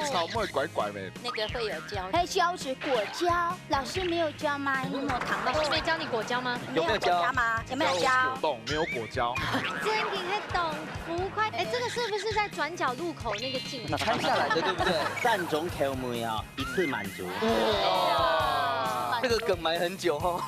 草莓拐拐没？那个会有胶。还消脂果胶，老师没有教吗？你有没有糖老师没教你果胶吗？没有果胶吗？有没有胶？果冻没有果胶。真给还懂浮夸，哎，这个是不是在转角路口那个镜头？拍下来的对不对3种口味啊，一次满足。这个梗埋很久哈。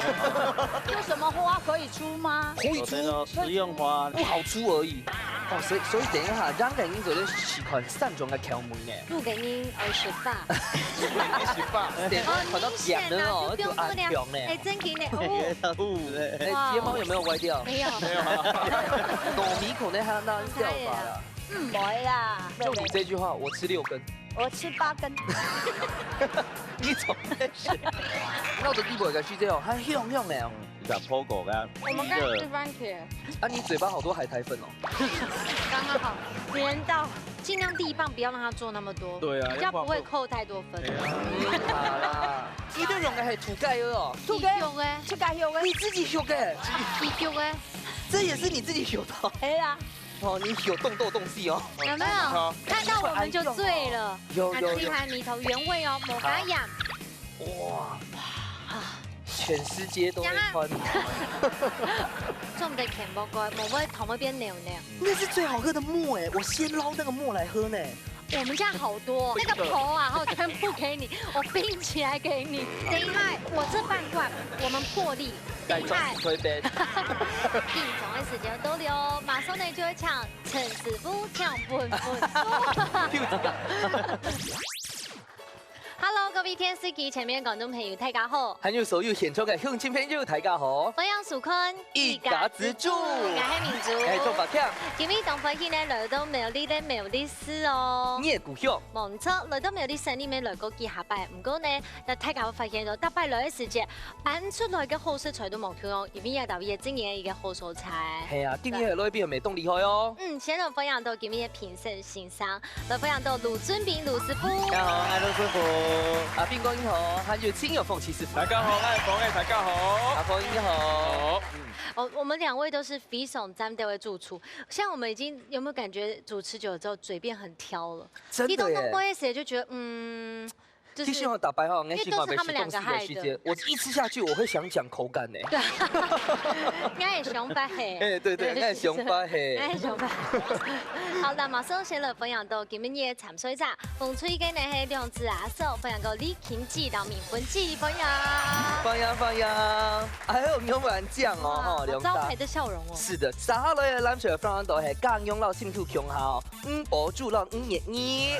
有什么花可以出吗？可以出，食用花不好出而已。哦，所以等一下，咱嘅已經做咗試款3種嘅口味呢。不给您28。洗发。看到痒的哦，就不用多量。哎，真给呢，哎，睫毛有没有歪掉？没有。没有啊。糯米孔呢，它当然掉发了。不会啦。就你这句话，我吃6根。我吃8根。你怎么在学？那我的地步嘅是这样，它香香的哦。把破果干。我们刚刚吃番茄，啊，你嘴巴好多海苔粉哦。刚刚好，连到。尽量第一棒不要让它做那么多，对啊，比较不会扣太多分。好啦，一定用的是土盖哦，土盖用哎，土盖用哎，你自己修的，用哎，这也是你自己修的。哎呀，哦，你有动豆动西哦，有没有？看到我们就醉了。有。鸡排米头原味哦，抹嘎痒。哇，全世界都会穿。做唔得甜不过，我会同那边扭扭。那是最好喝的沫哎，我先捞那个沫来喝呢。我们家好多，那个头啊，然后全部给你，我冰起来给你。等一下，我这半罐我们破例。等一下，推杯。定总的时间都留，马上呢就会抢陈师傅抢本Hello， 各位天司機前面廣東朋友大家好，還有所有現場嘅鄉親朋友大家好，我楊淑坤一家之主，我係民族，係做白強，今日東北呢來到美麗的美麗市哦，你嘅故鄉，冇錯，來到美麗市裏面來過幾下拜，唔過呢，就大家會發現到大拜來嘅時節，搬出來嘅好食材都冇錯，入面有特別經驗嘅一個好蔬菜。係啊，今日係攞邊未凍厲害哦。先來分享到今日嘅評審欣賞，來分享到盧尊炳盧師傅。大家好，我係盧師傅。阿邊個你好，還有親友鳳琪師傅。大家好，我係鳳嘅，大家好。阿鳳你好。我们2位都是非常赞的主厨，像我们已经有没有感觉主持久了之后嘴变很挑了？真的耶。不会写就觉得就是其实我打白哈，因为都是他们2个害的。我一吃下去，我会想讲口感呢。对，应该也熊白嘿。哎，对，应该熊白嘿。应该熊白。好，那马上先来分享到今日嘅參賽者，風吹嘅呢係梁子阿嫂，分享到李慶記到明坤記，分享。放呀！哎呦，牛丸醬哦，哈，招牌的笑容哦。是的，沙來嘅藍水分享到係江永老新土強校，博主老222。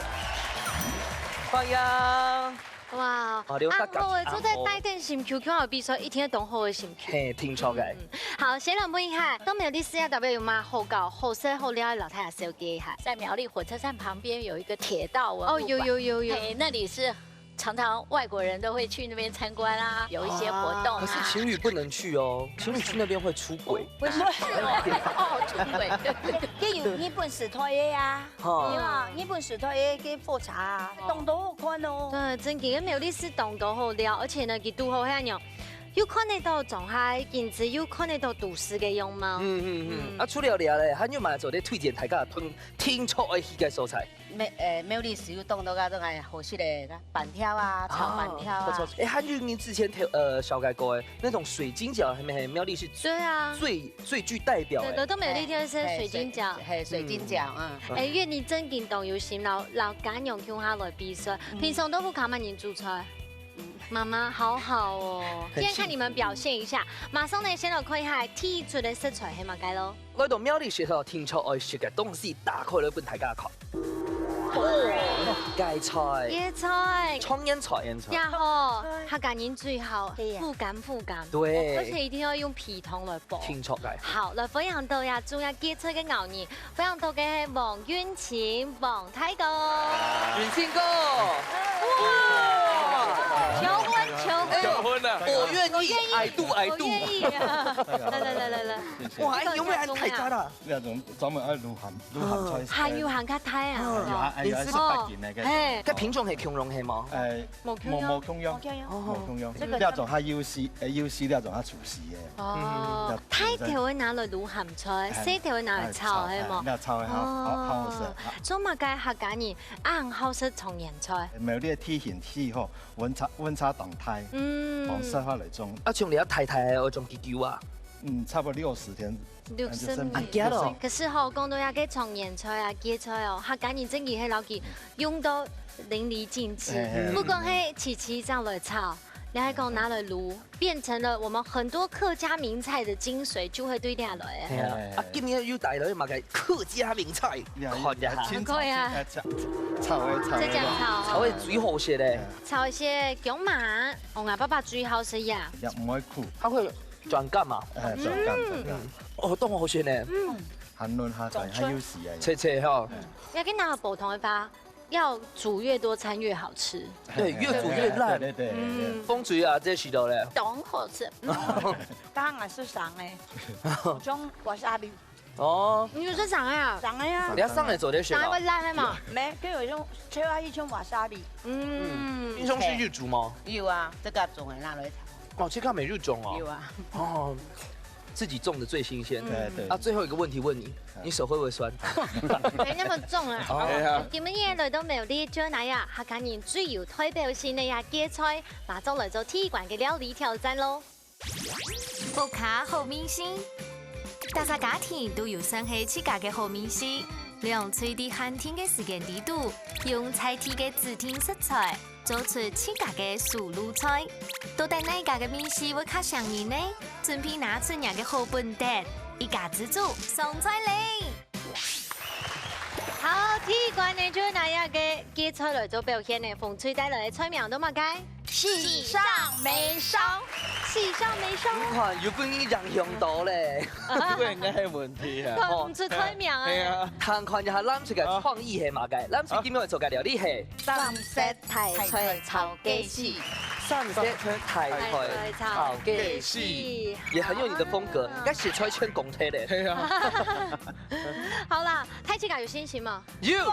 放呀！哇！好誒，做在帶電心 Q 有比賽，一天懂好嘅心 Q。嘿，聽錯嘅。好，先來問一下，都沒有啲事啊，特別有嗎？好搞好食好料，老太太小記一下。在苗栗火車站旁邊有一個鐵道文物館有，那裡是。常常外國人都會去那邊參觀啊，有一些活動。可是情侶不能去哦，情侶去那邊會出軌。為什麼？哦，出軌。佢有日本時代嘅啊，日本時代嘅嘅火柴啊，動到好看哦。對，真嘅，苗栗是動到好料，而且呢，佢都好香樣。有看得到狀態，甚至有看得到都市嘅樣貌。啊，除了料咧，還有嘛做咧推薦大家聽錯嘅迄個蔬菜。苗栗是有動到個種係好食嘅板條啊，炒板條啊。不錯，哎，韓語你之前小改過誒，那種水晶餃係咪苗栗是？對啊，最具代表誒。對，都苗栗天是水晶餃。係水晶餃，哎，因為你真見到有心老敢用向下來比賽，平常都不看慢人煮菜。媽媽好好哦，今天看你們表現一下，馬上呢先來看一下剔出的食材係乜嘢咯。來到苗栗學校聽錯愛食嘅東西，打開來俾大家看。哦，芥菜、椰菜、蒼莧菜，然後它感應最好，覆感。對，而且一定要用皮糖來煲。聽錯嘅。好，來分享到呀，仲有芥菜嘅牛肉，分享到嘅係黃淵晴、黃太哥。遠清哥，哇！求婚求婚啊！了。我愿意，矮度矮我度。愿意啊！来，哇，有冇人太渣啦？呢一種專門愛滷鹹菜。鹹要行卡梯啊！係18件嚟嘅。誒，個品種係強龍係嘛？誒冇冇強樣，冇強樣。呢一種係要試呢一種係廚師嘅。哦，梯條會拿來滷鹹菜，西條會拿來炒係冇？呢炒係好好食。做乜嘅客家人啱好食重鹽菜？沒有呢個天然氣候，溫差動態，放適合嚟種。啊，像你一太太嗰種結構啊？差不多60天。 60啊，驚咯！可是吼，講到遐個重鹽菜啊、芥菜哦，客家人真係喺老記用到淋漓盡致。不過係起這樣來炒，你還講拿來滷，變成了我們很多客家名菜的精髓，就會對下來。係啊，啊，今日要帶來嘛嘅客家名菜，看一下。很貴啊！炒即係炒，炒係最好食咧。炒一些姜麻，我阿爸爸最好食呀。又唔可以苦，它會轉甘嘛？誒上甘。哦，當我好食呢。韓論下就係要試啊。切切哈。要跟大家補充一把，要煮越多餐越好吃。對，越煮越爛。對。風水啊，這時候咧。懂好吃。當然是上誒，種瓦沙比，哦。你說上呀？上誒啊你，要上嚟做啲選上會啊？辣係嘛？咩？跟住種吹下一種瓦沙比，英雄是日煮嗎？有啊，這個種的那來炒。哦，這個沒日種哦。有啊。哦。自己種的最新鮮。對。啊，最後一個問題問你，你手會不會酸？沒那麼重啊！係啊。點樣嘢嚟都冇啲將那呀客家人最有代表性嘅呀芥菜，拿走嚟做鐵館嘅料理挑戰咯。福卡好明星，大家家庭都有生起自家嘅好明星，利用隨地寒天嘅時間地度，用菜地嘅指定食材，做出自家嘅素滷菜。到底哪一家嘅明星會較上癮呢？準備拿出人嘅好本碟，一家之主送菜嚟。好，鐵館呢將那呀嘅芥菜嚟做表現呢，風吹帶來嘅菜名都乜嘅？喜上眉梢，喜上眉梢。你看，如果你讓向導咧，呢個應該係問題啊。講唔出菜名啊！係啊。看看一下咱出嘅創意係嘛嘅，咱出點樣做嘅料理係？三色提菜炒雞絲，上色太菜炒雞絲，也很有你的風格，應該寫出一圈公車咧。係啊。好啦，睇自家有信心嘛？有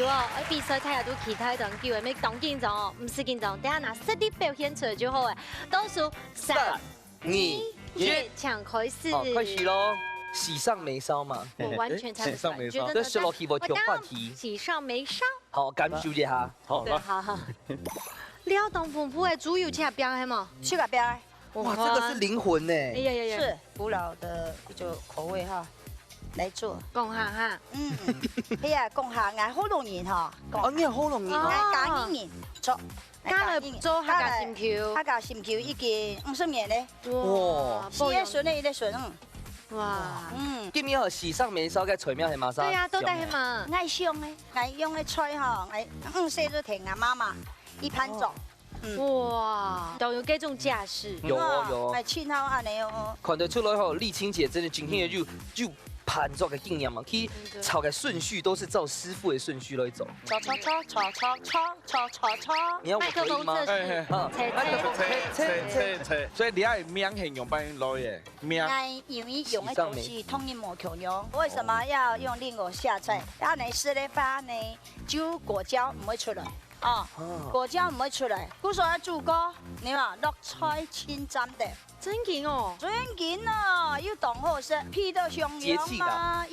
啊！喺比賽睇下都其他人叫嘅咩當緊張哦，唔是緊張，等下拿實力表現出來就好誒。倒數3、2、1，搶開始。開始咯，喜上眉梢嘛。我完全猜不出來，覺得這是落題無跳話題。喜上眉梢。好，感受一下。好對，好。料當豐富誒，豬油切邊係嘛？去嗰邊。哇，這個是靈魂呢。哎呀，是古老的一種口味哈，來做。講下哈。哎呀，講下嗌好容易哈。哦，你係好容易嗌哦。簡易做。加來做客家心橋。客家心橋已經50年咧。哇四個筍咧，一個筍。哇。今日喜上眉梢嘅菜名係馬上。對啊，都得係嘛。愛香咧，愛用嘅菜哈，愛歲都聽阿媽媽一盤做。哇，都有這種架勢。有。愛青好安尼哦。看得出來吼，麗青姐真的今天的就盤做嘅經驗嘛，去炒嘅順序都是照師傅嘅順序來走。炒。你要我可以嗎？切。所以你係名係用邊來嘅？名。因為用嘅東西統一冇強用。為什麼要用另外下菜？然後你試咧發呢，就果膠唔會出來。哦，果膠唔會出來。古時候煮過，你話落菜千針的。真勁哦！真勁啊！要當好食，皮到上揚嘛，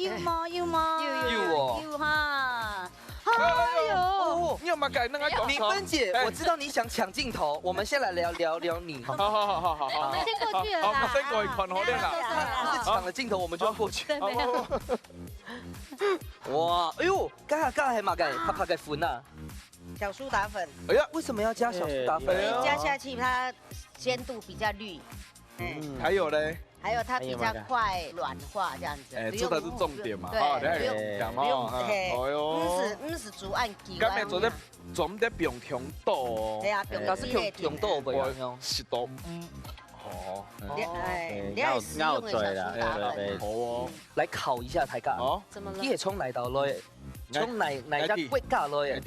要嘛。要哦。要哈。哎呦，你有冇改那個？敏芬姐，我知道你想搶鏡頭，我們先來聊你。好。我們先過去了啦。我先過去看好啲啦。不是搶了鏡頭，我們就要過去。對，沒有。哇，哎呦，家下係嘛嘅？拍嘅款啊？小蘇打粉。哎呀，為什麼要加小蘇打粉？加下去它鮮度比較綠。還有咧？還有它比較快軟化，這樣子。哎，這才是重點嘛。對，不用，唔是煮按機。今日做得不用強多。對啊，但是強多唔樣。是多。哦。你係使用嘅小蘇打粉。好哦。來考一下大家。哦。怎麼了？你係從哪度來？從哪家國家來？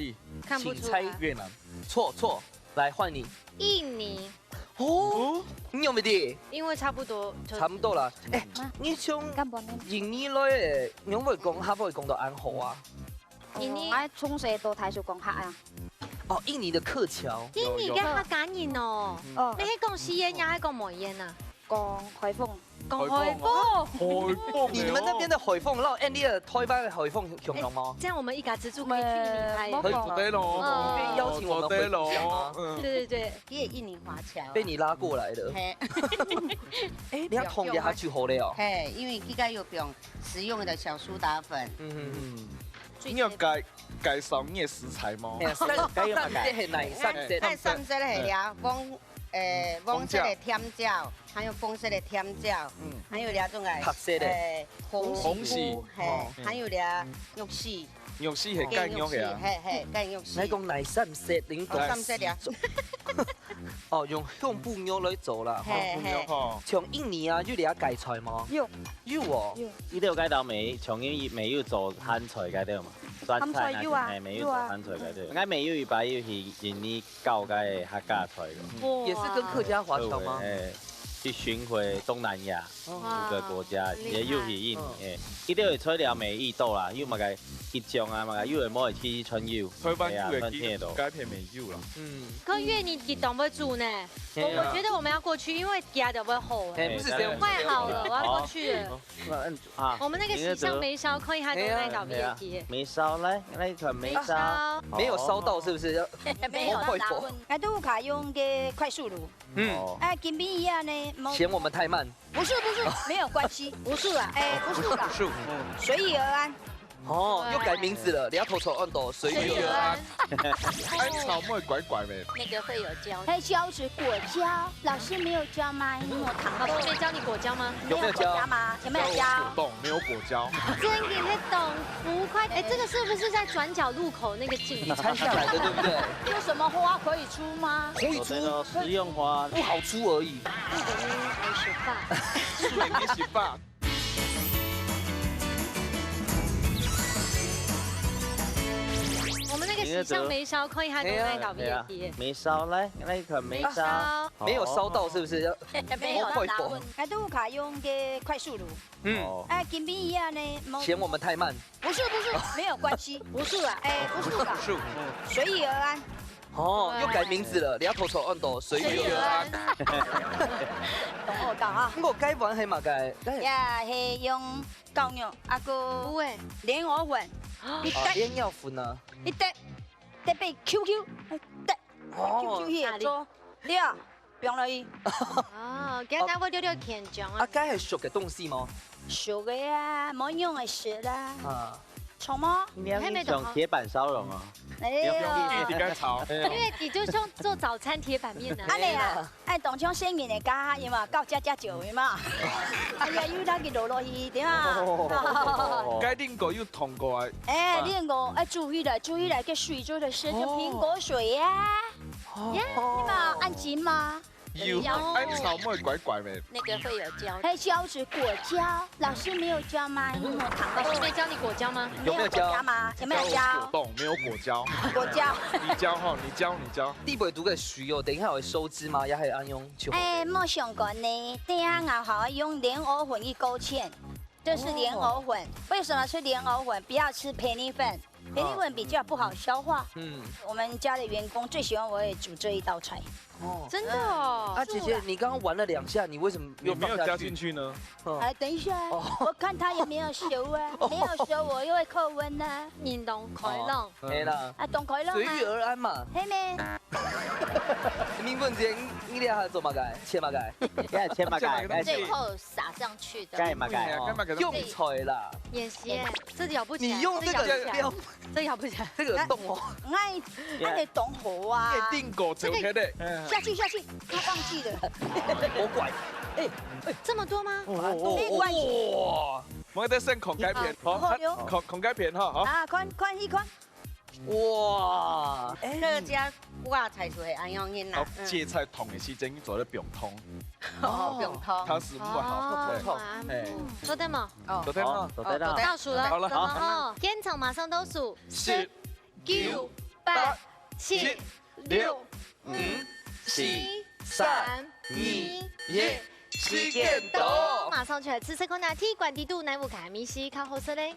看不出請猜越南。錯，來換你。印尼。哦，你有没得？因为差不多就差不多啦。哎，你从印尼来的，你会讲哈不会讲到安好啊？印尼我从小到大就讲客啊。哦，印尼的客桥。印尼嘅客家人哦，哦你係講西煙呀，還係講梅煙啊？讲海凤。講海風。海風，你們那邊的海風，然後 Andy 的台灣的海風強龍嗎？這樣我們一家之主可以去印尼拍。可以對咯，願意邀請我們回故鄉嗎？對對對，伊個印尼華僑。被你拉過來的。嘿，哎，你要同意下去好了哦。嘿，因為佢家有用食用的小蘇打粉。你有介紹你嘅食材嗎？三色係哪三色？太深色係呀，黃色的甜椒，還有紅色的甜椒，還有兩種係黑色的紅絲，嘿，還有兩肉絲，肉絲係雞肉嘅啊。嘿，雞肉絲。你講哪三色？你講三色呀？哦，用香布肉來做啦。嘿嘿。像印尼啊，有啲芥菜嗎？有哦。呢度有街道美，從英美要做鹹菜街道嘛，酸菜係美要做鹹菜街道。我美要把要去印尼教嘅客家菜嘅。也是跟客家華僑嗎？去巡迴東南亞5個國家，也要去印尼。呢啲會吹了美意到啦，要咪個結醬啊，咪個要冇去春腰。台灣要嘅街片未要啦。可越你懂不煮呢？我覺得我們要過去，因為家都不會好。不是這樣。快好了，我要過去了。啊，我們那個喜上梅燒可以還都來到別地。梅燒咧，那個梅燒沒有燒到，是不是？沒有快火。我都卡用嘅快速爐。哎，跟邊一樣呢？嫌我們太慢？不是，沒有關係，不是啦，哎，不是啦，隨遇而安。哦，又改名字了，你要偷偷按到隨遇而安。安草妹拐拐咩？那個會有膠。黑膠是果膠，老師沒有教嗎？你有糖老師沒教你果膠嗎？有沒有膠嗎？有沒有膠？懂，沒有果膠。真給你懂浮快，哎，這個是不是在轉角路口那個景？你拆下來的，對不對？有什麼花可以出嗎？可以出，食用花不好出而已。樹林美食法。我們那個喜上梅燒可以還都來到別地。梅燒咧，那個梅燒沒有燒到，是不是？沒有快火。我都卡用嘅快速爐。哎，跟邊一樣呢？嫌我們太慢？不是，沒有關係，不是啦，哎，不是啦，隨遇而安。哦，又改名字了，你要偷偷按到隨遇而安。懂我講啊？我改完係嘛改？呀，係用膠肉啊個蓮藕粉，蓮藕粉啊，一滴，特別 QQ， QQ 嘢做，你啊，放落去。哦，今日我丟丟甜醬啊。啊，該係熟嘅東西嗎？熟嘅呀，冇用嘅食啦。啊，錯嗎？你要那種鐵板燒肉啊？點解炒？因為你就像做早餐鐵板麵啊。啊你啊，哎，當場先嘅嚟加，有嘛？夠加酒嘅嘛？哎呀，要那個落落去點啊？該另個要同過啊。哎，另個哎注意了，個水做的是就蘋果水呀。你嘛按緊嗎？有安草妹拐拐咩？那個會有膠。黑膠是果膠，老師沒有教嗎？你有糖老師沒教你果膠嗎？有沒有膠嗎？有沒有膠？懂，沒有果膠。果膠。你教哈，你教。啲背讀嘅水哦，等一下會收汁嗎？也係按用球。哎，冇想過呢，等下我好用蓮藕粉一勾芡，這是蓮藕粉。為什麼是蓮藕粉？不要吃培根粉，培根粉比較不好消化。我們家的員工最喜歡我也煮這一道菜。哦，真的哦。啊，姐姐，你剛剛玩了2下，你為什麼有沒有加進去呢？哎，等一下，我看他有沒有熟啊？沒有熟，我又會扣溫啊。認同開朗。係啦。啊，懂開朗啊。隨遇而安嘛。係咩？明問姐，你倆還做乜嘅？切乜嘅？切乜嘅？最後撒上去的。蓋乜嘅？用菜啦。演習，這咬不起來。你用這個料，這咬不起來。這個有洞哦。愛你懂火啊。一定果就開的。下去，他忘記了。好怪。這麼多嗎？沒關係。哇！我哋先狂雞片，好，狂雞片哈，好。啊，看一看。哇！客家話菜就係安樣嘅啦。芥菜桶嘅時陣做得병湯。哦，병湯。湯匙不好，對。說得嗎？昨天嗎？倒數了。好了，好。現場馬上倒數。10、9、8、7、6、5、4、3、2、1，时间到。马上出来吃吃看哪天管地度南部卡米西靠后色嘞。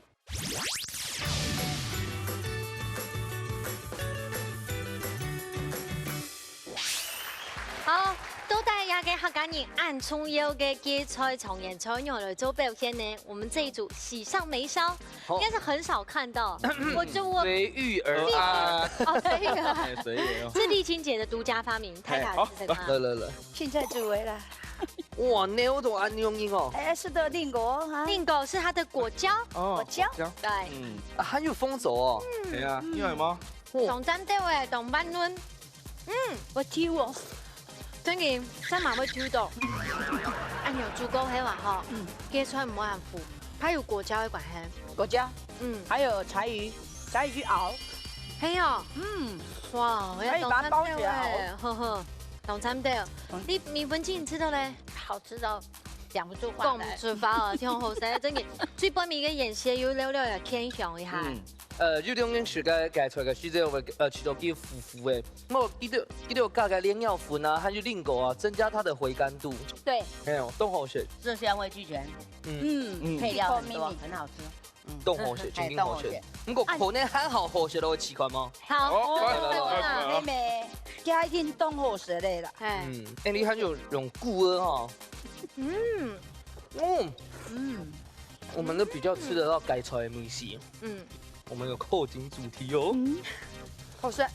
好，都带牙给客家人按葱油的芥菜从盐菜鸟来做表现呢。我们这一组喜上眉梢，应该是很少看到。我随遇而安。哦，随遇而安。随缘哦。是丽青姐的独家发明，太卡是这个吗？来，现在煮为了。哇，牛都安用音哦。哎，是的，令果哈。令狗是它的果胶，果胶。对。还有风走哦。对啊，因为吗？同站对位，同班轮。我挑哦。真嘅，三马会挑到。按钮足够黑话哈，芥菜唔好含糊，它有果胶的关系。果胶，还有柴鱼去熬。嘿哦，哇，可以把它包起来熬。呵呵，同餐对。你米粉鸡你吃到嘞？好吃到讲不出话讲不来。出话哦，听好食，真嘅。最本面嘅鹽蟹要了了嘅偏向一下。有兩樣廚嘅芥菜嘅水質會吃到幾糊糊嘅，我記得加個蓮藕粉啊，還有令果啊，增加它的回甘度。对，沒有，凍好食，色香味俱全，配料很多，很好吃。凍好食，真好食。不過可能很好好食咯，試看嗎？好，妹妹加一點凍好食嚟啦。哎，你還有用菇哈？我們都比較吃得到芥菜的東西。我們有扣緊主題哦。好食。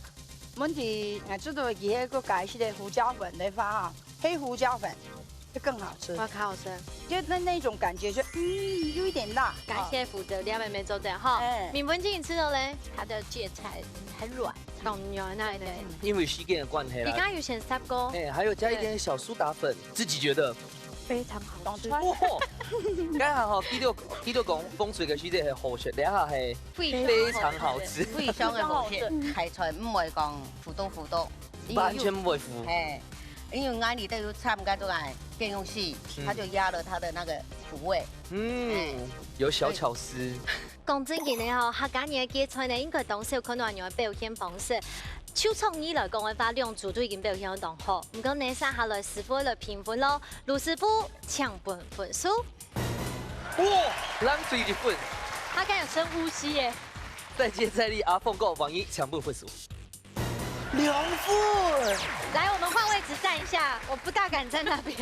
阮哋知道記迄個加一些胡椒粉嚟發哈，黑胡椒粉就更好吃。哇，卡好吃。就那種感覺就有一點辣。感謝福德兩妹妹做的哈。米粉雞你吃到嘞？它的芥菜很软，當然啦，對。因為時間的關係啦。你剛剛有選三個。還有加一點小蘇打粉，自己覺得非常好吃。哇！今日吼，記到講風水嘅水質係好食，你下係非常好吃。非常嘅好食，芥菜唔會講腐多，完全唔會腐。哎，因為眼裏都有參加咗係變用器，它就壓了它的那個苦味。有小巧思。講真嘅呢，吼，客家人嘅芥菜呢，應該當時有看到人嘅表現方式。手創意來講嘅話，兩組都已經表現得當好。唔過呢，接下來師傅來評分咯。盧師傅搶分數。哇！冷水一份。他剛有深呼吸耶。再接再厲，阿鳳告王一搶分數。2分。來，我們換位置站一下，我不大敢站那邊。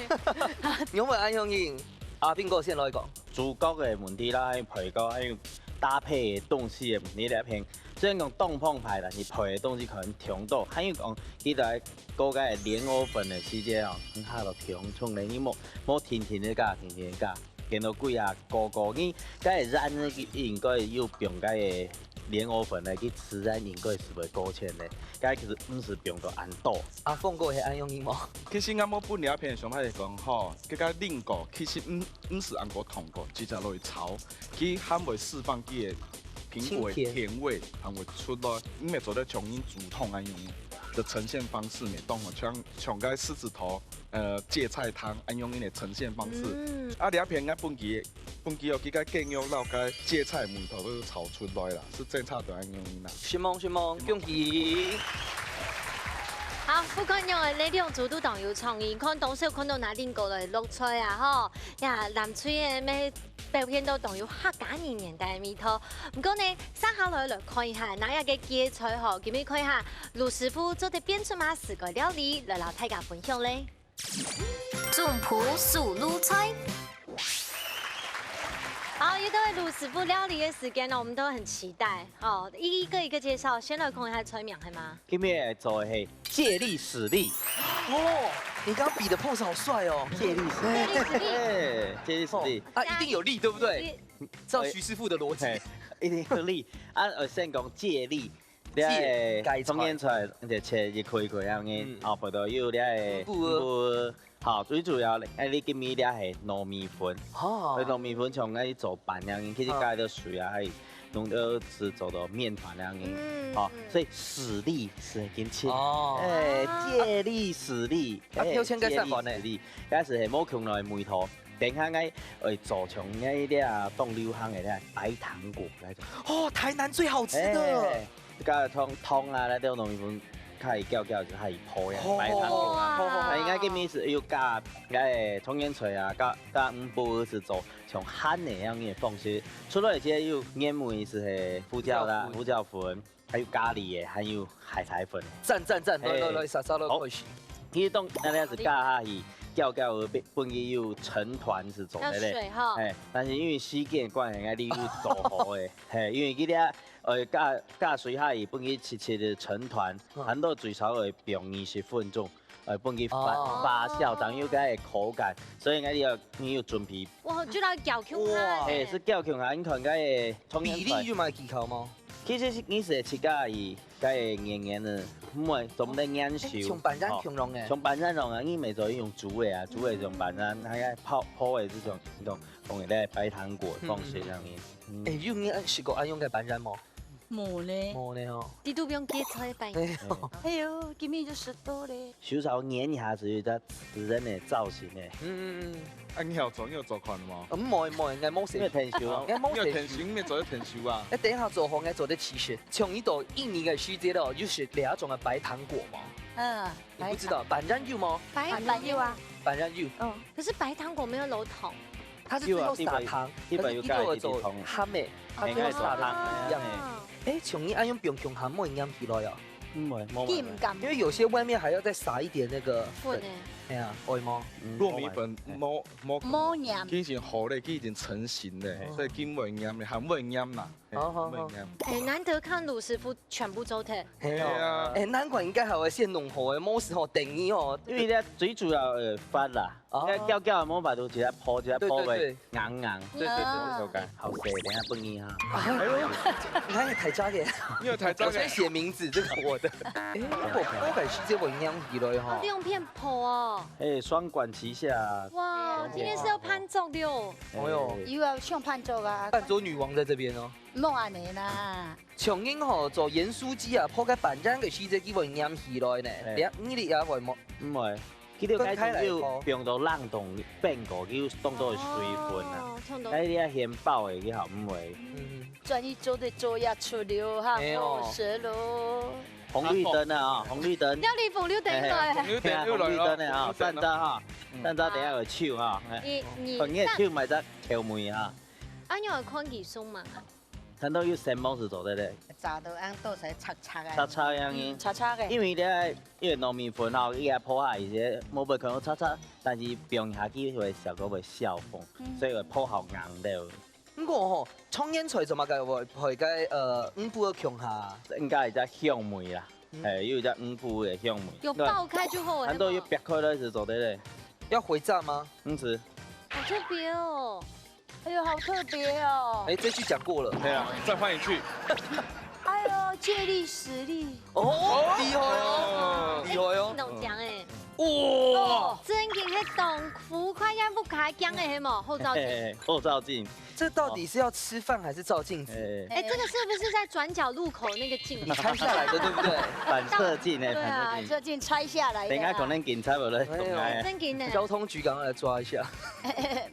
有冇安用應？阿邊個先來講？主角嘅問題啦，配個還有搭配嘅東西嘅問題嚟評。雖然講東方派，但是配嘅東西可能調到，還有講記得嗰個蓮藕粉嘅時間哦，很下落調沖嚟，你冇天天的加，見到貴啊個，你梗係染應該要用個蓮藕粉來去吃染，應該是袂夠錢的，梗係其實唔是用到安多。阿鳳哥係安用英嗎？其實我本料片上嚟講，吼，嗰個令果其實唔是按過同過，直接落去炒，佢還會釋放佢嘅蘋果甜味，還會出來，因為做得重新煮湯安用的呈現方式，咪當我像個獅子頭，芥菜湯安用嘅呈現方式。料片我本期有幾個雞肉撈個芥菜梅頭都炒出來啦，是正常的安用啦。是嗎？恭喜！好，不管用嘅呢兩組都當有創意，看當時看到哪邊個來錄出啊，吼呀，南吹嘅咩表現都當有客家人年代嘅味道。唔過呢，接下來看一下哪一個芥菜嗬，咁樣看一下盧師傅做的變出馬4個料理，來老大家分享咧。總鋪素滷菜。好，又到盧師傅料理嘅時間啦，我們都很期待哦。一個一個介紹，先來看一下菜名係嗎？今日做嘅係借力使力。哦，你剛剛比的 pose 好帥哦！借力使力啊，一定有力，對不對？照徐師傅的邏輯，一定有力。我先講借力。你係中間菜就切一塊咁樣，後邊都有你係好，最主要你今日你係糯米粉，糯米粉從你做板咁樣，其實加到水啊，係弄到是做到麵團咁樣，好，所以使力是跟切，借力使力，標籤該上環呢？嗰時係冇強來梅頭。等下我做從呢啲啊當流行嘅咧白糖果那種。哦，台南最好吃的。加湯啊，咧啲糯米粉係叫就係破嘅白糖果，係應該个米是又加个葱烟脆啊，加5步是做像หั่的样的方式。除了这有烟梅是胡椒啦、胡椒粉，还有咖喱的，还有海苔粉。赞，来，啥都可以。其实那是加下去。叫而本去有成团是做的嘞，但是因为时间关系，你有做好的，因为佢哋加水下去本去切的成团，很多最少会变20分钟，本去发酵，等有个口感，所以你要准备。哇，知道搅 Q 它。是搅 Q 它，你看个比例有咩技巧吗？其实你是切加去，个黏黏的。唔係，做唔得眼熟。像板山強龍嘅。像板山龍啊，伊咪就用煮的啊，煮的用板山，還有泡的這種用的白糖果放水上面。誒，有冇試過用嘅板山冇？冇咧。冇咧哦。啲都不用芥菜板。哎呦，今年就10多咧。手手捏一下就有隻自然的造型的。啊，你有做看嗎？冇，應該冇食。咩甜手啊？你有甜手，咩做甜手啊？等一下做好，應該做得齊全。從呢度印尼嘅時節咯，就是兩種嘅白糖果嘛。你不知道板山柚嗎？白柚啊。板山柚。可是白糖果沒有樓桶。它是最後撒糖，可是呢個做鹹嘅，它最後撒糖一樣嘅。從你愛用冰強鹹冇營養起來啊？甜感。因為有些外面還要再撒一點那個粉。哎呀，會嗎？糯米粉冇黏，佢已經好咧，佢已經成型咧，所以佢冇黏咧，係冇黏啦。難得看盧師傅全部做嘅。係啊。難怪應該係會先弄好嘅，冇時候定義哦。因為咧最主要發啦，膠冇辦到一下破嘅硬。對，好食，等下幫你哈。你看太渣嘅，你有太渣嘅。我先寫名字，這個我的。我本是這個營養起來哈。利用片破哦。雙管齊下。哇，今天是要攀奏的哦。哦喲，又要唱伴奏啊！伴奏女王在這邊哦。冇安尼啦。從英吼做鹽酥雞啊，破解板漿嘅時節，佢會鹽起來呢。你哋也會冇？唔會，佢哋解就要變到冷凍變過，佢當到水分啊。喺啲啊鹹爆嘅，佢後唔會。專一做的做呀出流哈，好食咯。紅綠燈啊，紅綠燈。料理服綠燈來。紅綠燈啊，蛋渣哈，蛋渣等下個手哈。你嘅手咪得調味哈。安樣係看技術嘛？看到有什麼是做得嘞？炸到按豆才擦擦嘅。擦樣嘅。擦嘅。因為咧，因為糯米粉後伊個破下一些，冇被可能擦，但是變下去會效果會消風，所以會破好硬的。不過吼，蔥煙菜做乜嘅會5步嘅強下？應該係隻香梅啦，有隻5步嘅香梅。有爆開就好。很多有別開的是做得嘞。要回炸嗎？是。好特別哦。哎呦，好特別哦！這句講過了。對啊，再換一句。哎呦，借力使力。哦，厲害哦，厲害哦。能講誒。哇！真嘅係動浮誇也不開講嘅係冇後照鏡。後照鏡。這到底是要吃飯還是照鏡子？哎，這個是不是在轉角路口那個鏡？你拆下來的，對不對？反射鏡誒，對啊，這鏡拆下來。等下可能警察會來動來。真嘅呢。交通局趕快來抓一下。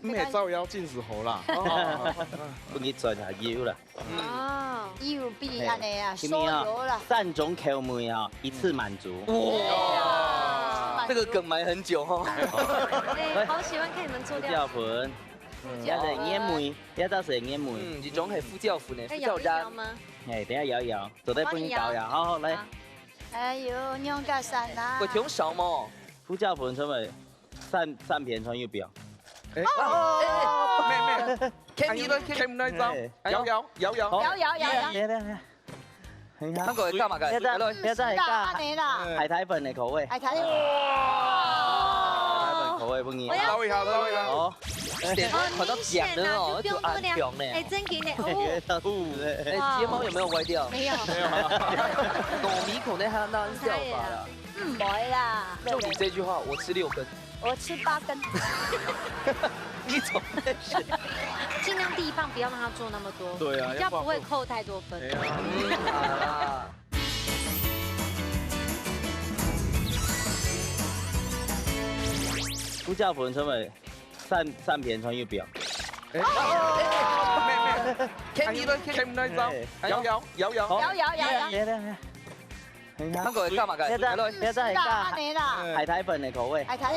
咩招妖鏡子好啦？幫你轉下腰啦。哦，腰臂安尼啊，縮油啦。3種口味啊，一次滿足。哇！這個梗埋很久哈。哎，好喜歡看你們做料。粉。一係煙梅，一道是煙梅。呢種係呼叫粉呢，呼叫燃嗎？等下搖一搖，做得幫你搞呀，好來。哎呦，用個傘啦。會調少嗎？呼叫粉成為3片穿右表。咩？傾來走，搖。那個係加乜嘅？一陣係加海苔粉嘅口味。海苔粉口味幫你。撈一下。好。看到薑了哦，就安薑呢。哎，真嘅呢。哎，睫毛有沒有歪掉？沒有。糯米口呢還那掉髮了。唔會啦。就你這句話，我吃6根。我吃8根。你怎麼是？盡量地方不要讓它做那麼多。對啊。比較不會扣太多分。呼叫粉成為3片穿右表。咩？傾來走，搖。韩国的干嘛现在是啦，安尼啦，海苔粉的口味，海苔。海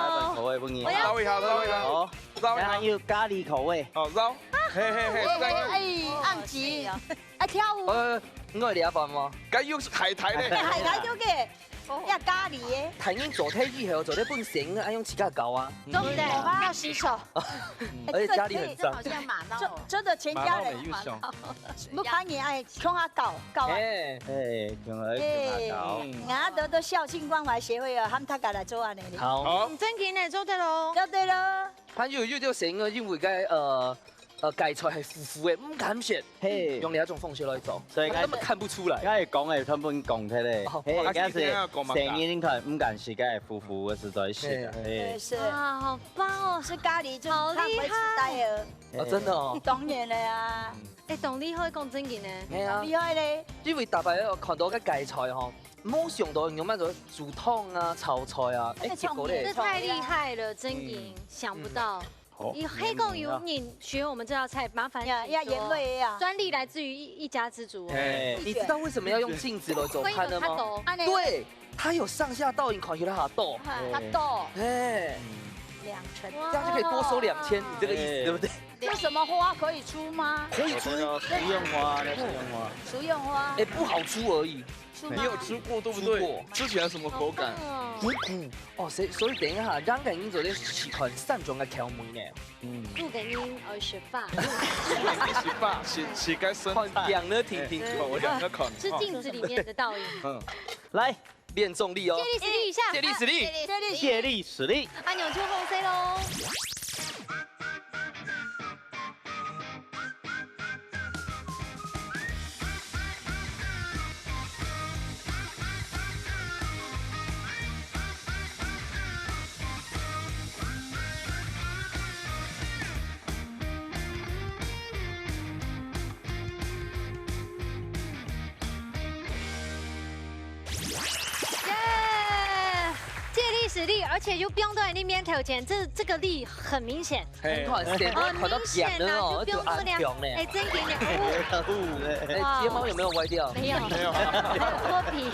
苔粉口味不一样。撈一下，撈一下，好，撈一下，然後要咖喱口味。哦，撈，嘿嘿嘿，按級，愛跳舞。我哋阿爸嘛，梗要海苔咧，海苔叫嘅，要咖喱嘅。睇緊昨天以後，昨天半醒愛用指甲膏啊，对不对？要洗手。而且家裡很髒。好像馬到哦。真的全家人，不怕你愛衝下搞啊。哎，用嚟搞。雅德的孝親關懷協會啊，喊大家來做安尼。好。好，唔正經嚟做得咯。就對咯。佢要條繩啊，因為芥菜係腐腐嘅，唔敢食。嘿，用另一種方式來做，所以根本看不出來。梗係講嘅根本講出嚟，嘿，梗係成年佢唔敢食，梗係腐腐嘅實在食。嘿，是啊，好棒哦！是咖喱，就好厲害時代啊。哦，真的哦。當然了啊，誒，動力可以講正經呢？係啊，厲害咧。因為大伯有看到嘅芥菜嗬，冇想到用乜做煮湯啊、炒菜啊，結果咧這，太厲害了，真經想不到。以黑貢油你學我們這道菜，麻煩要鹽味啊。專利來自於一家之主。嘿，你知道為什麼要用鏡子來做盤的嗎？對，它有上下倒影，看起來好多。它多哎， 2層，這樣就可以多收2000，你這個意思對不對？有什麼花可以出嗎？可以出，食用花，食用花。食用花。哎，不好出而已。你有吃過對不對？吃起來什麼口感？苦苦哦，所以等一下，讓人做啲試看3種嘅口味呢。不給您食飯，洗髮，洗該生菜，兩個聽聽，我兩個看。是鏡子裡面的倒影。來練重力哦，借力使力一下，借力使力，借力使力。按鈕就後 C 咯。实力，而且又不用在那边投钱，这个力很明显，很明显啊，就不用多量，哎，真给你，哎，睫毛有没有歪掉？没有，没有，脱皮。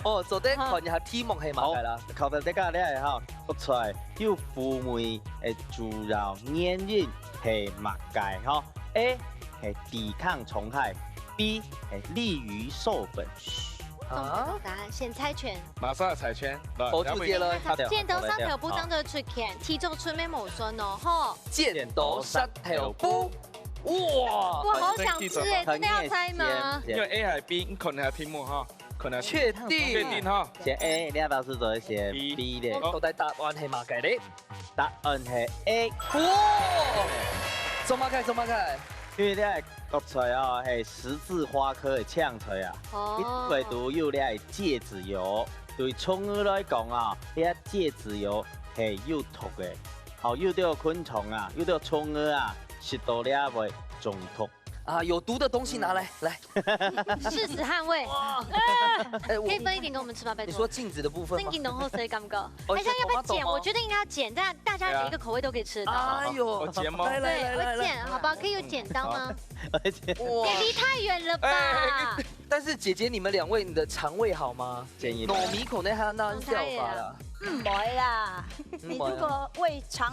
哦，昨天看一下體毛係嘛啦，靠到這個咧嚇，不出來有富味嘅豬肉黏韌係麥芥嚇 ，A 係抵抗蟲害 ，B 係利於授粉。啊！答案先猜拳，馬上猜拳，我直接了。箭頭三條布裝咗出拳，體重出咩冇算哦，吼！箭頭三條布，哇！我好想吃哎，真的要猜嗎？因為 A 係 B，你可能係題目哈，可能確定哈。寫 A，你要是做寫 B 的。到底答案係乜嘅咧？答案係 A。哇！做乜嘅？因為咧國菜啊係十字花科嘅嗆菜啊，你唯獨有咧芥子油，對寵物來講啊，呢芥子油係有毒嘅，哦有啲昆蟲啊，有啲蟲兒啊，食到咧會中毒。啊，有毒的東西拿來，來，誓死捍衛。可以分一點給我們吃嗎？拜託。你說鏡子的部分嗎？真勁濃厚，所以感覺。還是要不要剪？我覺得應該要剪，但大家每一個口味都可以吃得到。哎呦，我剪嗎？對，我剪，好吧？可以有剪刀嗎？而且，也離太遠了吧？但是姐姐，你們兩位，你的腸胃好嗎？建議。糯米口呢，還那叫法啦。唔會啦，你如果胃強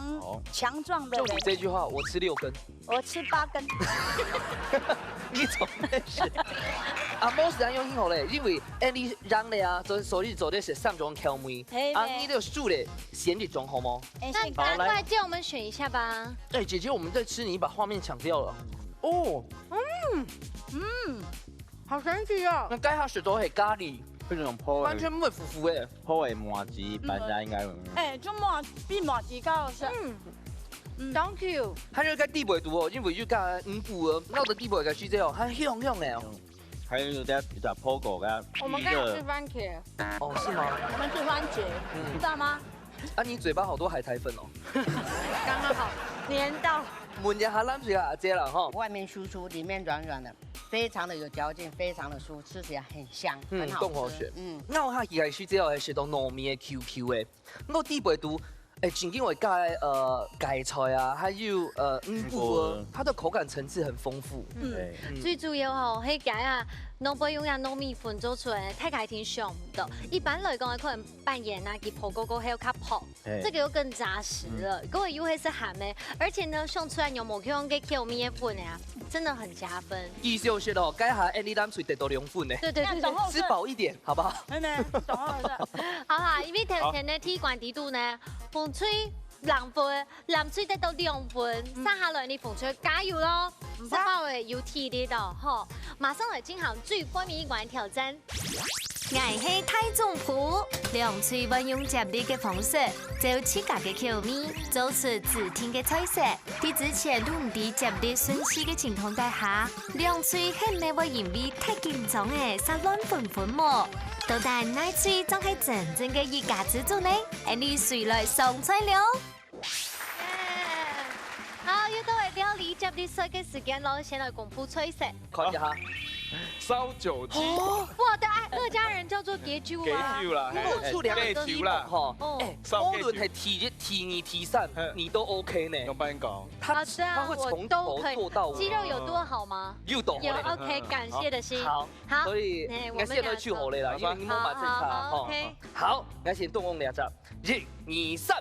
壯的人，就你這句話，我吃6根，我吃8根。你做咩事？啊，冇時間用英語咧，因為你讓你啊，所以做的是3種口味，啊，你的數咧選一種好嗎？那趕快借我們選一下吧。哎，姐姐，我們在吃，你把畫面搶掉了。哦，好神奇哦！那該下食到係咖喱。完全唔會腐腐嘅，破嘅麻子，大家應該用。誒，做麻比麻子較好食。Thank you。佢要個地背度哦，因為要加5步哦，那我的地背嘅書姐哦，係香嘅。還有啲就破果嘅。我們剛才吃番茄。哦，是嗎？我們吃番茄，知道嗎？啊，你嘴巴好多海苔粉哦。剛剛好，黏到。聞一下攬住阿姐啦，哈。外面酥酥，裡面軟軟的，非常的有嚼勁，非常的酥，吃起來很香，很好吃。那我下期係書姐，我係食到糯米嘅 QQ 嘅，我地背度仅因为改菜啊，还有菇，它的口感层次很丰富。最主要吼，迄个啊，农不用用糯米粉做出来，太开挺上的。一般来讲，可能扮演啊，给泡狗狗还有卡泡，这个又更扎实了。各位又会是咸的，而且呢，上出来有冇用给 Q 米粉呀，真的很加分。意思就是哦，改下你咱嘴得到2分呢。对，吃饱一点，好不好？好啦，因为头前呢，体管低度呢，风吹2分，南吹得到2分，剩下来你风吹加油咯，唔怕爆的有体力的吼。马上来进行最关键一关挑战。爱是太中谱，两嘴运用接力嘅方式，就自家嘅口味，做出自天嘅菜色。喺之前都唔知接力顺序嘅情况底下，两嘴係咪會因為太緊張嘅，撒亂粉麼？到底哪嘴仲係真正嘅一家之主呢？你誰來上菜了？好，又到嚟料理接力賽嘅時間咯，先來公布菜色。看一下。燒酒雞，我的愛客家人叫做給酒啊，給酒啦，我出2個酒啦，哈，無論係提2、提3，你都 OK 呢。用班講，它會從頭做到尾。肌肉有多好嗎？有多好。有 OK，感謝的心。好，所以我先來去好你啦，因為你冇買正茶。好 OK。好，我先動用2隻，1、2、3。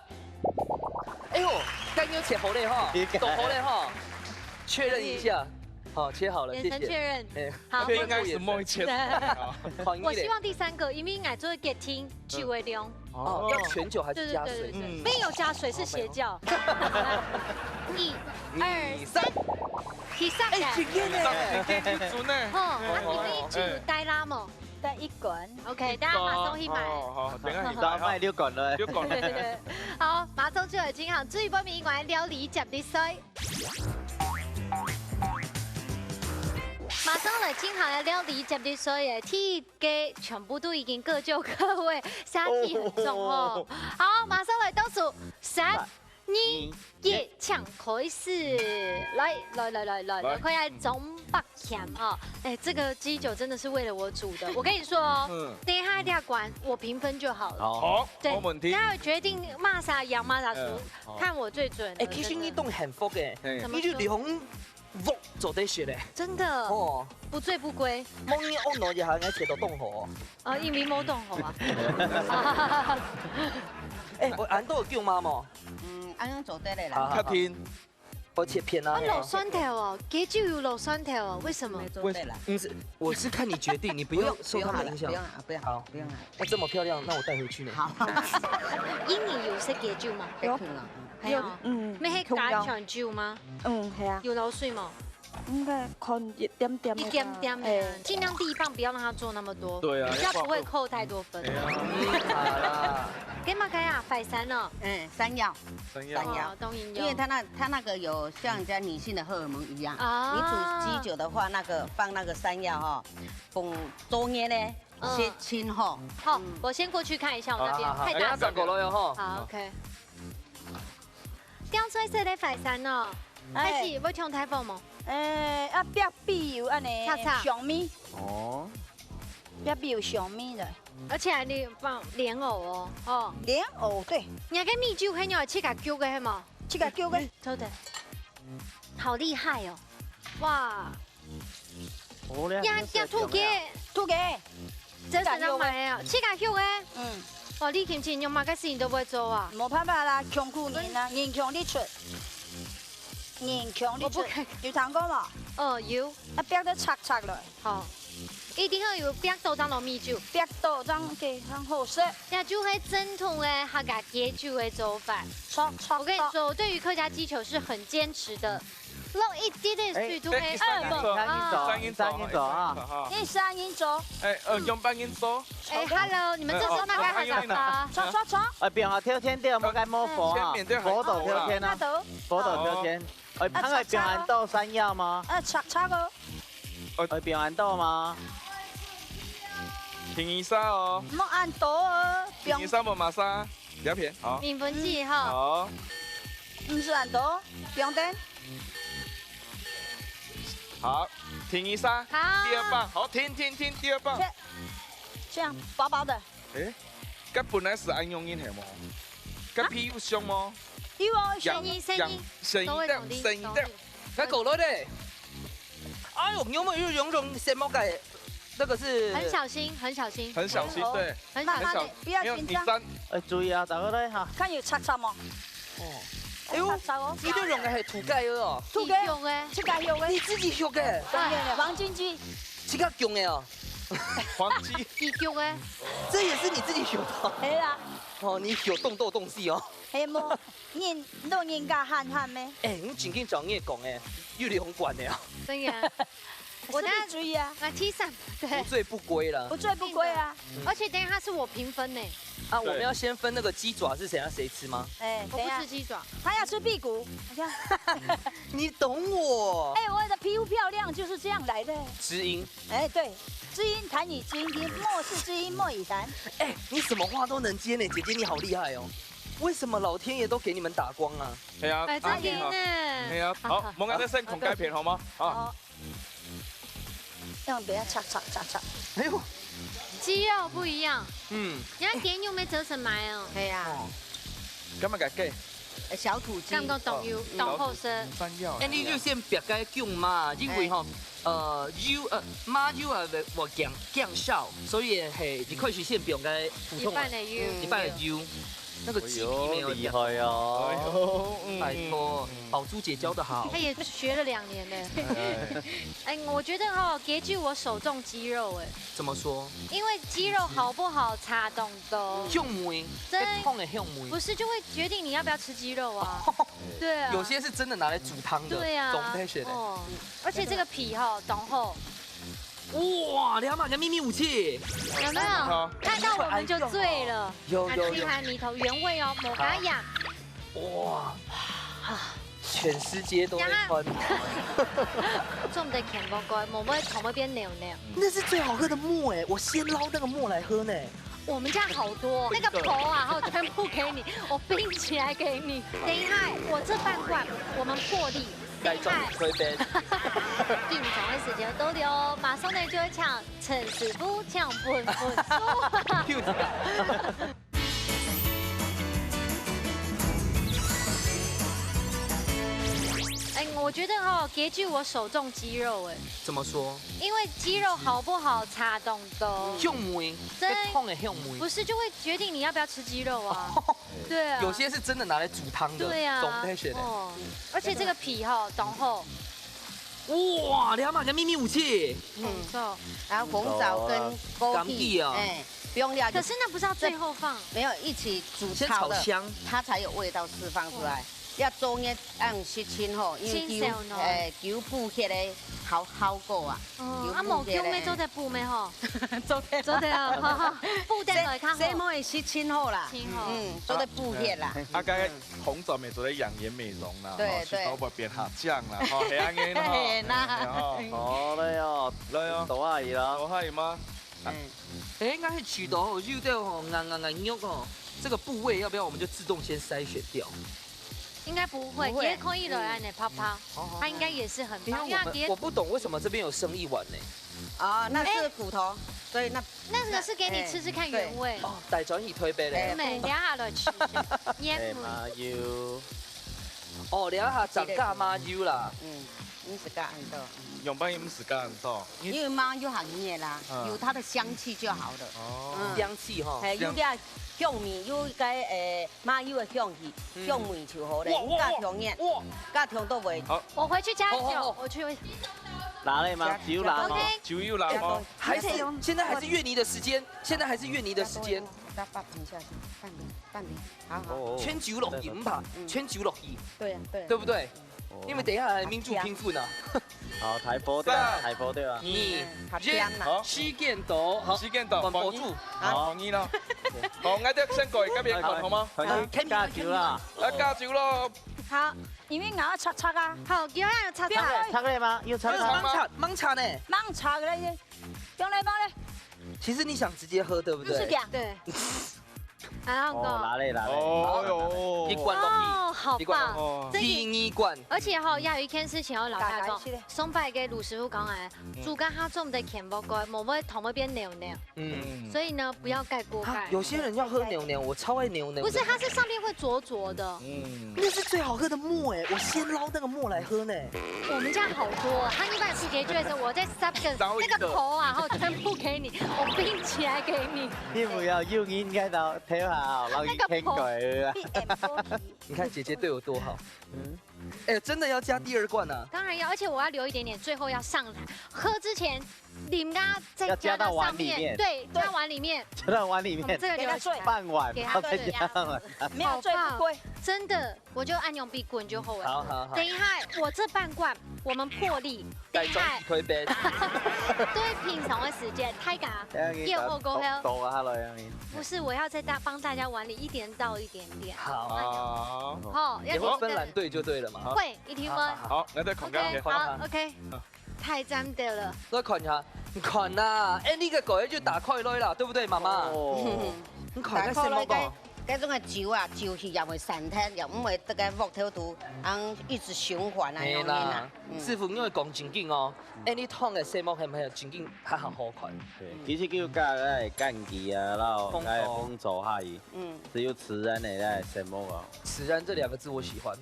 哎呦，剛有切好你哈，懂好你哈，確認一下。好，切好了，眼神確認。好，應該是摸切。我希望第3個，因為愛做給聽酒的量。哦，要全酒還是加水？沒有加水是邪教。1、2、3，第3個。哎，經驗呢？經驗準呢？哦，因為酒帶拉嘛。帶1罐。OK，大家馬上去買。好，等下大賣6罐了。6罐。對。好，馬上就來進行最後一關料理接力賽。馬上嚟進行嘅料理接力賽嘅體嘅全部都已經各就各位，殺氣很重哦。好，馬上嚟倒數3、2、1，搶開始！來，快來中北甜啊！哎，這個雞酒真的是為了我煮的。我跟你說哦，等一下第2關我評分就好了。好，冇問題。等下決定罵啥贏罵啥輸，看我最準。哎，其實你都幸福嘅，你就2做得學咧，真的哦，不醉不歸。冇你按落一下，我切到凍河。啊，因為冇凍河啊。誒，我按都有叫媽嘛。安樣做得嚟啦。客廳，我切片啊。落酸條哦，給酒有落酸條哦，為什麼？做得啦。不是，我是看你決定，你不用受他們影響。不用，好，不用了。哎，這麼漂亮，那我帶回去呢。好。英你有識給酒嗎？有。係啊，咩係加強酒嗎？係啊。有漏水嗎？應該看一點點。一點點，盡量第1棒不要讓他做那麼多，對啊，比較不會扣太多分。給嘛給啊，快3哦。山藥。冬陰因為它那個有像人家女性的荷爾蒙一樣。啊。你煮雞酒的話，放那個山藥哈，放多年呢，先清哈。好，我先過去看一下我那邊，太大聲。好 OK。掉出色的快3哦，開始要唱台風嗎？壁壁有安尼擦上面，哦，壁壁有上面的，而且你放蓮藕哦，蓮藕對，你個米酒很有七個酒嘅係嗎？這個叫個，對對，好厲害哦，哇！要吐嘅，這是哪買啊？七個酒嘅，哇！你kimchi用乜嘅事情都會做啊？冇辦法啦，強苦練啊，硬強力出，硬強力出，有聽過嘛？有。壁都拆落，好，一定要有壁豆漿糯米酒，壁豆漿嘅很好食。也就係正統嘅客家雞酒嘅做法。我跟你說，我對於客家雞球是很堅持的。落一啲啲水都係3音走啊！1、3音走。用半音走。Hello， 你們這時候那該喊啥吧？闖！變下跳天啲，冇該摸佛啊！佛斗跳天啊！佛斗跳天。他係變暗豆山藥嗎？拆個。變暗豆嗎？平一沙哦。冇暗豆哦。平一沙冇馬沙，兩片。好。min分記哈。好。唔是暗豆，不用等。好，停一下，第2棒，好，停，第2棒，這樣薄薄的。哎，這本來是按用音係冇？跟 PU 凶吗？有哦，声音都会懂的，声音的。来狗了嘞！哎呦，有没有用种什么改？那个是很小心，很小心，很小心，对，很小心。不要紧张。注意啊，大家来哈。看有擦擦吗？哦，哎呦，你都用的是土盖哦，土盖用的，这个用的，你自己学的，对，王金鸡，这个用的哦，黄鸡，你用的，这也是你自己学的，系啦，哦，你有动豆动西哦，系么？人都人家憨憨咩？哎，你真紧找你讲诶，有点红管的啊，真的。我等下注意啊，啊 T 3对，不醉不归了，不醉不归啊。而且等一下是我评分呢。啊，我们要先分那个鸡爪是谁要谁吃吗？哎，我不吃鸡爪，他要吃屁股。你看，你懂我。哎，我的皮肤漂亮就是这样来的。知音。哎，对，知音谈语知音听，莫是知音莫以谈。哎，你什么话都能接呢，姐姐你好厉害哦。为什么老天爷都给你们打光啊？系啊，哎，真的呢。系啊，好，冇啱啲先同雞片好嗎？好。用不要擦擦擦擦。哎呦，鸡肉不一样。嗯。人家點又沒做成買哦。係啊。咁啊，雞。小土雞。咁個凍油凍後生。哎，你就先別解講嘛，因為吼，馬油啊，我降少，所以係你可以去先別解普通。一半的油。那个鸡皮没有厉害哦！拜托，宝珠姐教的好。他也学了2年呢。哎，我觉得哦，给句我手中鸡肉哎。怎么说？因为鸡肉好不好查懂的。香梅，真痛的香梅。不是，就会决定你要不要吃鸡肉啊。对啊。有些是真的拿来煮汤的。对啊。懂太学的。哦。而且这个皮哈，懂厚。哇，2把的秘密武器，有没有？看到我们就醉了。有。鸡排米头原味哦，抹嘎雅。哇，全世界都在穿。做唔得甜波哥，冇乜同嗰邊扭扭。那是最好喝的沫哎，我先捞那个沫来喝呢。我们家好多，那个头啊，然后全部给你，我冰起来给你。等一下，我这半罐我们破例。该装推杯。进场的时间都留，马上呢就会抢陈师傅抢本书。哎，我觉得哦，给句我手中鸡肉哎。怎么说？因为鸡肉好不好查懂的。香梅，真痛的香梅。不是，就会决定你要不要吃鸡肉啊。对啊。有些是真的拿来煮汤的。对啊。懂太学的。哦。而且这个皮哈，懂厚。哇，2把的秘密武器。然后红枣跟枸杞，哎，不用料。可是那不是要最后放？没有，一起煮炒的，它才有味道释放出来。要中间按湿清吼，因为牛补血的好过啊。哦，啊冇叫咩做只补咩吼？做得啊，好好，补得来看好。这么湿清好啦，做得补血啦。啊，刚才红枣美做的养颜美容啦，对对，豆瓣变下酱啦，哦，系安嘅啦。好嘞哦，来哦，多阿姨啦，多阿姨吗？哎，应该是取到后肉掉吼，硬肉哦，这个部位要不要我们就自动先筛选掉？应该不会，也可以来呢，泡泡，它应该也是很棒。我不懂为什么这边有生一碗呢？啊，那是骨头，所以那个是给你吃吃看原味。哦，大转移推杯嘞。没两下来吃。麻油。哦，两下长大麻油啦。你是干的。用帮你们是干多。因为麻油很热啦，有它的香气就好了。哦，香气哈。有点。香味有个麻油的香气，香味就好嘞。加香叶，加香都袂。好，我回去加酒，我去。拿了吗？酒拿吗？酒有拿吗？还是现在还是月泥的时间，现在还是月泥的时间。再半瓶下去，半瓶，好。圈酒落去，唔怕，圈酒落去。对呀，对。对不对？因为等一下民主拼富呢。好，台波对啊，台波对啊。你西剑斗，好，西剑斗，保住，好，你咯。好，我哋先過嚟嗰邊講好嗎？加酒啦，加酒咯。好，你们咬擦擦啊。好，有要擦擦。擦了吗？有擦吗？盲擦呢？盲擦的嘞，用来帮嘞。其实你想直接喝，对不对？是的。对。还有个拿嘞。哦哟，一罐哦，好棒！哦，第一罐。而且哈，要有一件事情我老大讲，松柏嘅卢师傅讲哎，煮干它种的甜不过，某会同会变牛牛。所以呢，不要盖锅盖。有些人要喝牛牛，我超爱牛牛。不是，它是上面会浊浊的。那是最好喝的沫哎，我先捞那个沫来喝呢。我们家好多，他一般是给就的时候，我在塞那个头啊，然后全部给你，我冰起来给你。你不要用应该到睇下，捞一天鬼啊！你看姐姐对我多好。哎，真的要加第二罐啊？当然要，而且我要留一点点，最后要上台。喝之前，你们再加到上面，对，加碗里面，加到碗里面，这个留半碗，给他再加上碗，没有最不贵，真的，我就按用笔滚就好了。好。等一下，我这半罐我们破例，等一下推杯，对平常的时间，太嘎，又后过后，倒下来啊！不是，我要再帮大家碗里一点倒一点点。好，好，以后分蓝队就对了嘛。会，一听分。好，我哋狂嘅，好 ，OK， 太沾得了。再看一下，你看啦，哎，你个狗就打开来啦，对不对，妈妈？你看那什么个？嗰種嘅酒啊，酒氣又會散聽，又唔會得個木頭度，一直循環啊，咁樣啊。師傅因為講正經哦，誒你燙嘅細木係咪係正經較好看？其實叫加嗰個梘基啊，然後風走下去，只有自然的那細木啊。自然這兩個字我喜歡。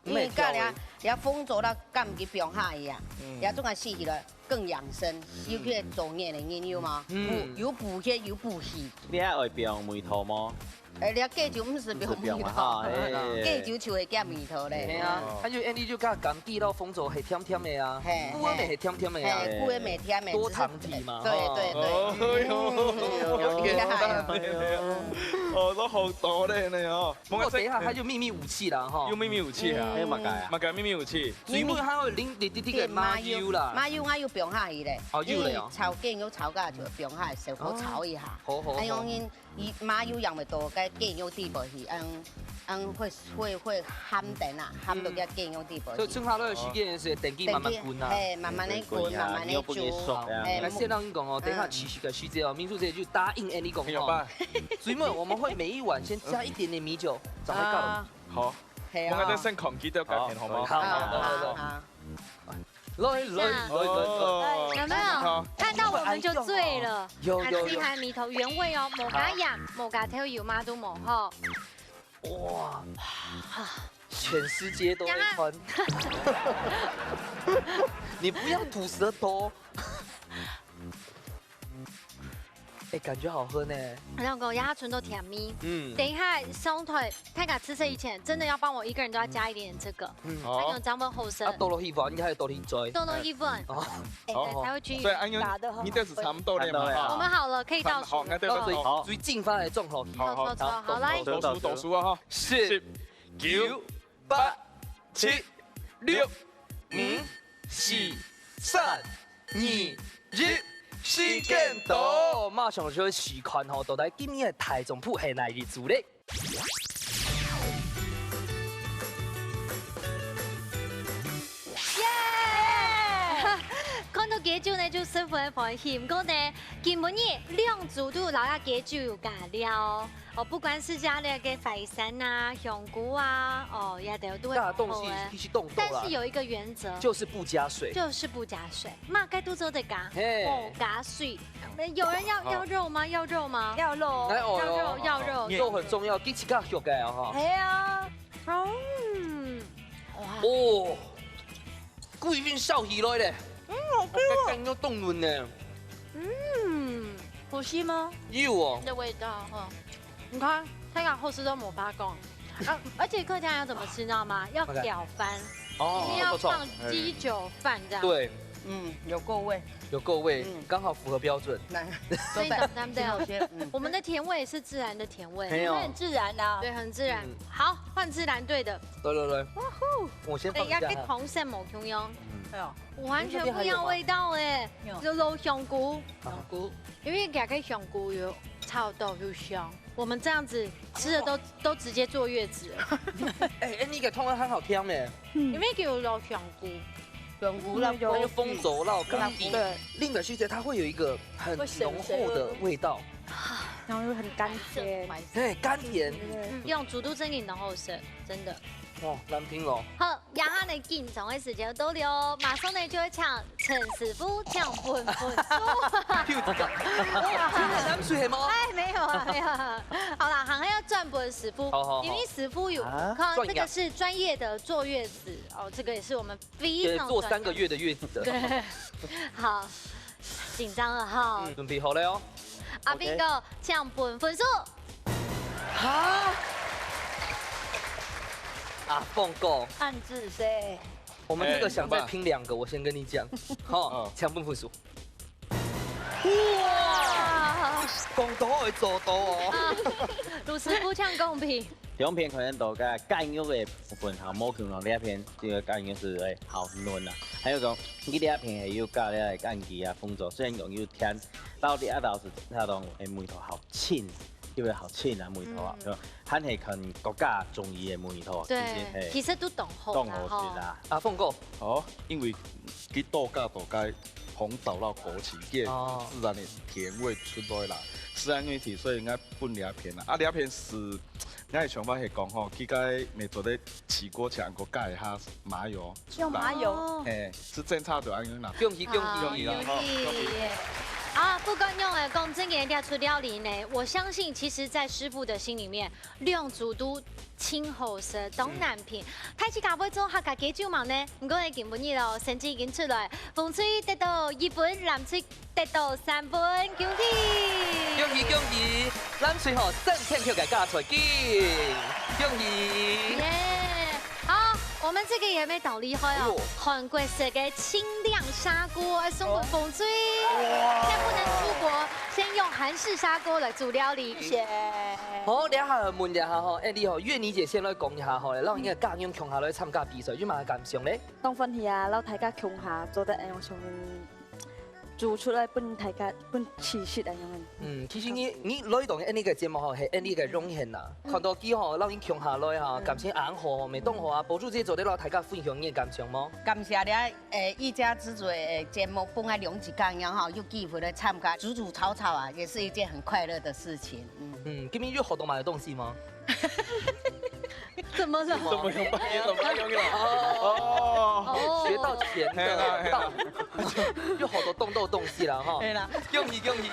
因為隔了風走到梘基變下去啊，也種個試起來更養生，有佢做嘢嚟研究嘛，有補血有補氣。你係會變梅頭嗎？你啊雞酒唔是變梅頭，雞酒就會加梅頭咧。係啊，還有你就加甘地到風走係甜甜的啊，菇味係甜甜的啊，菇味沒甜的，多糖體嘛。對，厲害。哦，都好多咧你哦。不過等一下，它就秘密武器啦哈。有秘密武器啊？咩物解？物解秘密武器。水尾它會淋啲嘅麻油啦。麻油我要變下去咧。哦，油嚟哦。炒雞肉炒架就變下去，小火炒一下。好。哎用麻油又咪多，個雞肉啲薄去，會鹹定啊，鹹到嘅雞肉啲薄。所以剩下那個時間是電機慢慢滾啊。係慢慢地滾，慢慢地煮。來先讓你講哦，等一下持續嘅時間哦，民宿姐就答應你講哦。水妹，我們會每一碗先加一點點米酒，就會夠。好。係啊。我哋先狂記得加甜好嗎？好。來，有沒有看到我們就醉了？有。還米頭原味哦，冇加鹽，冇加調油嘛都冇吼。哇，全世界都會穿。你不要吐舌頭。哎，感覺好喝呢。然後鴨唇都甜蜜。等一下雙腿，太敢吃這以前，真的要幫我一個人都要加一點這個。還有張文後生。多了一份，應該還有多了一嘴。多了一份。才會均勻。所以安用你這是差不多了嘛？我們好了，可以倒數。好，最近翻來重頭。好，來。倒數啊哈！10、9、8、7、6、5、4、3、2、1。時間到，馬上就時間吼，到底今年嘅台中鋪係哪日子咧？看到雞酒呢，就十分歡喜。不過呢，今晡日兩組都有留下雞酒有加料哦，不管是加那個淮山啊、香菇啊，哦，也都會好誒。但是有一個原則，就是不加水。嘛，該都做得加，不加水。有人要肉嗎？要肉嗎？要肉。要肉。肉很重要，幾時間學嘅啊？哈。係啊。哦，貴賓燒起來咧。好香啊！更有動潤呢。好吸嗎？有哦。的味道哈。你看，香港後市都冇發光，而且客家要怎麼吃，你知道嗎？要攪翻，一定要放雞酒飯這樣。對，有夠味，有夠味，剛好符合標準。所以咱們的，我們的甜味是自然的甜味，很自然的，對，很自然。好，換自然隊的。來，哇呼！我先放一下。要跟紅色冇同樣，完全不一樣味道哎，就肉香菇，因為加個香菇有炒豆又香。我們這樣子吃的都直接坐月子了。哎，你給湯圓很好聽誒。因為有肉香菇，還有鳳爪、老乾底，另外細節它會有一個很濃厚的味道。然后又很甘甜，对，甘甜，用主都真紧浓厚色，真的。哇，难听哦。好，牙哈的紧张的时间都了，马上呢就会抢陈师傅抢本书。南水吗？哎，没有啊，没有啊。好啦，好像要转本师傅，因为师傅有，看这个是专业的坐月子哦，这个也是我们非常做3个月的月子的。对，好，紧张了哈。准备好了哦。阿斌哥抢本分数。哈？啊，凤哥，暗自谁？我们这个想再拼2个，我先跟你讲，好，抢分数。哇，公道会做到哦。卢师傅抢公平。两片可能都个干肉的部分，好冇可能两片这个干肉是会好嫩啦。还有讲，你两片系有加了干鸡啊、凤爪，虽然讲有甜，到底倒是那种诶梅头好清。因为好清啊，梅头啊，很系近國家中意嘅梅頭啊，對，其實都懂好啦。阿鳳哥，哦，因為佢度假度該紅豆到枸杞嘅自然的甜味出來啦。自然問題，所以應該分2片啦。啊，2片是，我嘅想法係講吼，佢該未做啲起鍋前個加一下麻油。用麻油？誒，是正差就安樣啦。恭喜恭喜恭喜啦！啊，不管用的讲真给人家出料理呢，我相信其实，在师傅的心里面，量主都清好色东南平。太子家杯做客家鸡酒嘛呢，唔过你見本嘢咯，成績已經出來，風吹得到2分，藍吹得到3分，恭喜！恭喜恭喜！藍吹吼正片票嘅加出見，恭喜！好，我们这个也没倒厉害哦，韩国式的清亮砂锅送给风吹。先不能出国，先用韩式砂锅来煮料理。谢谢。好，两下问一下吼，你吼，月妮姐先来講一下吼，讓應該家用強下來參加比賽，有冇感想咧？當分係啊，老大家強下做得誒，我上面做出來本大家本氣勢咁樣。其實你來當呢個節目吼，係呢個榮幸啦。看到佢吼，讓你強下來嚇，感謝硬河，未當河啊，保住這做得老大家分享你嘅感想麼？感謝你一家之主嘅節目本來兩集剛然後有機會來參加，煮煮炒炒啊，也是一件很快樂的事情。今天有好多買的東西嗎？怎麼了？怎麼用半夜怎麼用了？哦，學到錢的道，有好多動到東西啦哈。對啦，恭喜恭喜！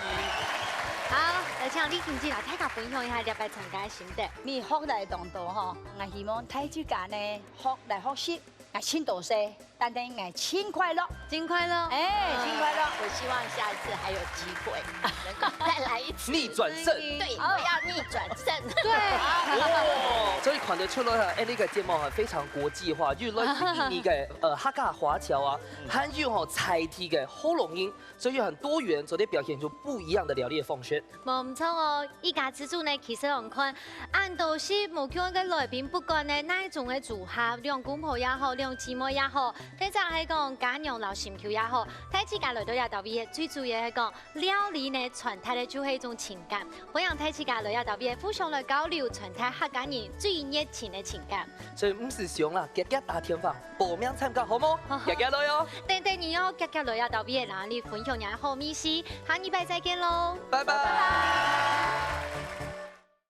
好，來請李經濟來大家分享一下入來參加嘅心得。你學嚟當道嗬，我希望太子家呢學嚟學習，我請到些，但係我請快樂，盡快樂，請快樂。我希望下一次還有機會能夠再來一次逆轉勝。對，我要逆轉勝。對。哦，所以看得出來呢個節目係非常國際化，就來自印尼嘅客家華僑啊，還有在地嘅後龍音，所以很多元，所以表現出不一樣的料理嘅風雪。冇唔錯哦，一家之主呢，其實我看按到是冇叫嘅來賓，不管呢哪一種嘅組合，兩公婆也好，兩姊妹也好，或者係講家娘老心橋也好，太子家來到也特別，最主要係講料理呢傳達嘅就係一種情感，我讓太子家來也特別互相來交流，傳達客家人最熱情嘅情感。所以唔是想啦，日日打電話報名參加好冇？日日來哦。對你哦，日日來也特別，嗱你分享下好美食，下禮拜再見咯，拜拜。